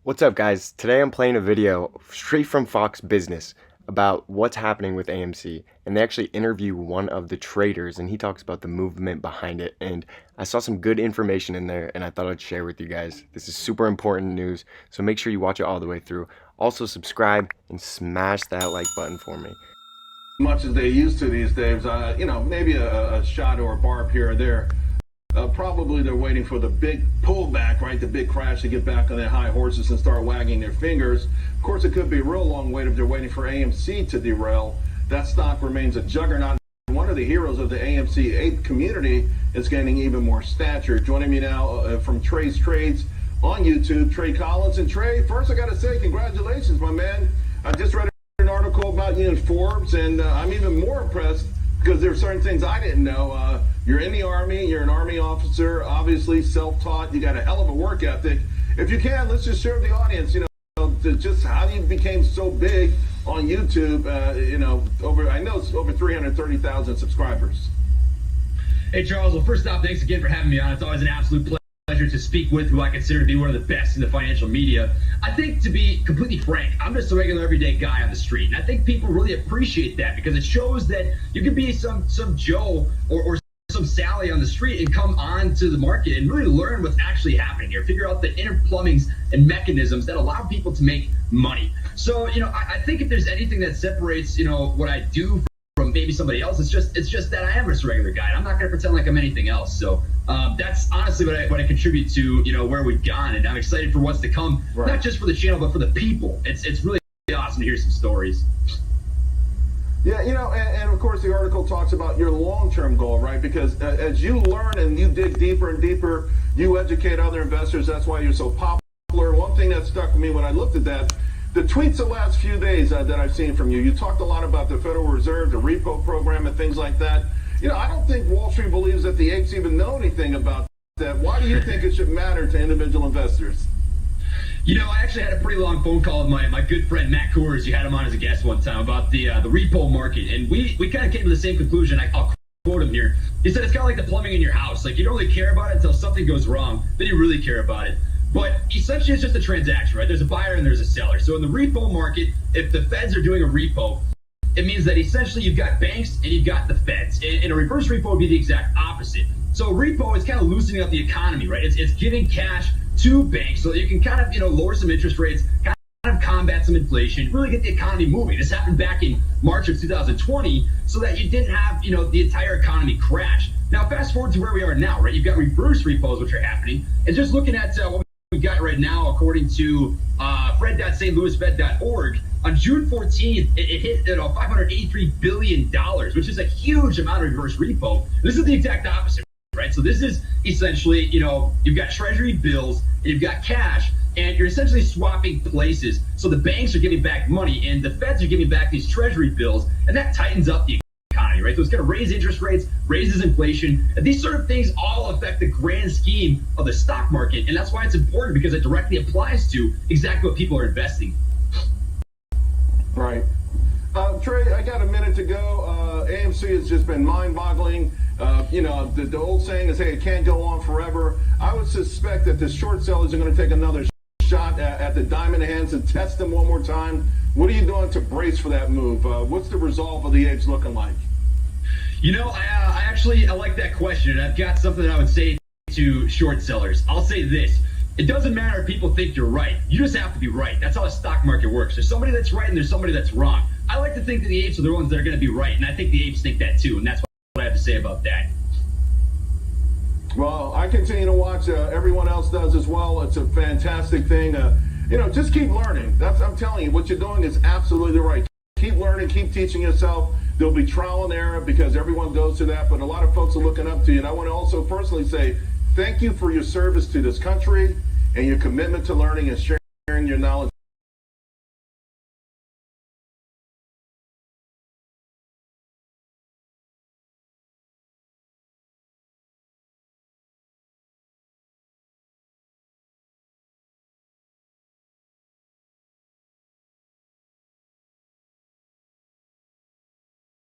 What's up, guys? Today I'm playing a video straight from Fox Business about what's happening with AMC, and they actually interview one of the traders and he talks about the movement behind it. And I saw some good information in there and I thought I'd share with you guys. This is super important news, so make sure you watch it all the way through. Also subscribe and smash that like button for me. Much as they used to these days, maybe a shot or a barb here or there. Probably they're waiting for the big pullback, right? The big crash to get back on their high horses and start wagging their fingers. Of course, it could be a real long wait if they're waiting for AMC to derail. That stock remains a juggernaut. One of the heroes of the AMC Ape community is gaining even more stature. Joining me now from Trey's Trades on YouTube, Trey Collins. And Trey, first I got to say congratulations, my man. I just read an article about you in Forbes, and I'm even more impressed because there are certain things I didn't know. You're in the Army, you're an Army officer, obviously self-taught, you got a hell of a work ethic. If you can, let's just share with the audience, just how you became so big on YouTube, I know it's over 330,000 subscribers. Hey, Charles. Well, first off, thanks again for having me on. It's always an absolute pleasure to speak with who I consider to be one of the best in the financial media. I think, to be completely frank, I'm just a regular everyday guy on the street, and I think people really appreciate that because it shows that you can be some Joe or some Sally on the street and come on to the market and really learn what's actually happening here, figure out the inner plumbings and mechanisms that allow people to make money. So, I think if there's anything that separates, what I do from maybe somebody else, it's just that I am just a regular guy. I'm not going to pretend like I'm anything else. So that's honestly what I contribute to, where we've gone, and I'm excited for what's to come, right. Not just for the channel, but for the people. It's really awesome to hear some stories. Yeah, and of course the article talks about your long-term goal, right? Because as you learn and you dig deeper and deeper, you educate other investors. That's why you're so popular. One thing that stuck with me when I looked at that, the tweets the last few days that I've seen from you, you talked a lot about the Federal Reserve, the repo program, and things like that. I don't think Wall Street believes that the apes even know anything about that. Why do you think it should matter to individual investors? I actually had a pretty long phone call with my good friend Matt Coors. You had him on as a guest one time about the repo market, and we kind of came to the same conclusion. I'll quote him here. He said it's kind of like the plumbing in your house. Like, you don't really care about it until something goes wrong, then you really care about it. But essentially, it's just a transaction, right? There's a buyer and there's a seller. So in the repo market, if the feds are doing a repo, it means that essentially you've got banks and you've got the feds. And a reverse repo would be the exact opposite. So repo is kind of loosening up the economy, right? It's giving cash to banks so that you can kind of, lower some interest rates, kind of combat some inflation, really get the economy moving. This happened back in March of 2020 so that you didn't have, the entire economy crash. Now, fast forward to where we are now, right? You've got reverse repos, which are happening. And just looking at what we've got right now, according to fred.stlouisfed.org, on June 14th, it hit $583 billion, which is a huge amount of reverse repo. This is the exact opposite. Right, so this is essentially, you've got treasury bills and you've got cash, and you're essentially swapping places. So the banks are giving back money and the feds are giving back these treasury bills, and that tightens up the economy, right? So it's going to raise interest rates, raises inflation, and these sort of things all affect the grand scheme of the stock market, and that's why it's important, because it directly applies to exactly what people are investing. Right. Trey, I got a minute to go. AMC has just been mind-boggling. The old saying is, hey, it can't go on forever. I would suspect that the short sellers are going to take another shot at the diamond hands and test them one more time. What are you doing to brace for that move? What's the resolve of the apes looking like? I like that question, and I've got something that I would say to short sellers. I'll say this. It doesn't matter if people think you're right. You just have to be right. That's how the stock market works. There's somebody that's right and there's somebody that's wrong. I like to think that the apes are the ones that are going to be right, and I think the apes think that too, and that's what I have to say about that. Well, I continue to watch. Everyone else does as well. It's a fantastic thing. Just keep learning. I'm telling you, what you're doing is absolutely right. Keep learning, keep teaching yourself. There'll be trial and error because everyone goes to that, but a lot of folks are looking up to you. And I want to also personally say thank you for your service to this country and your commitment to learning and sharing.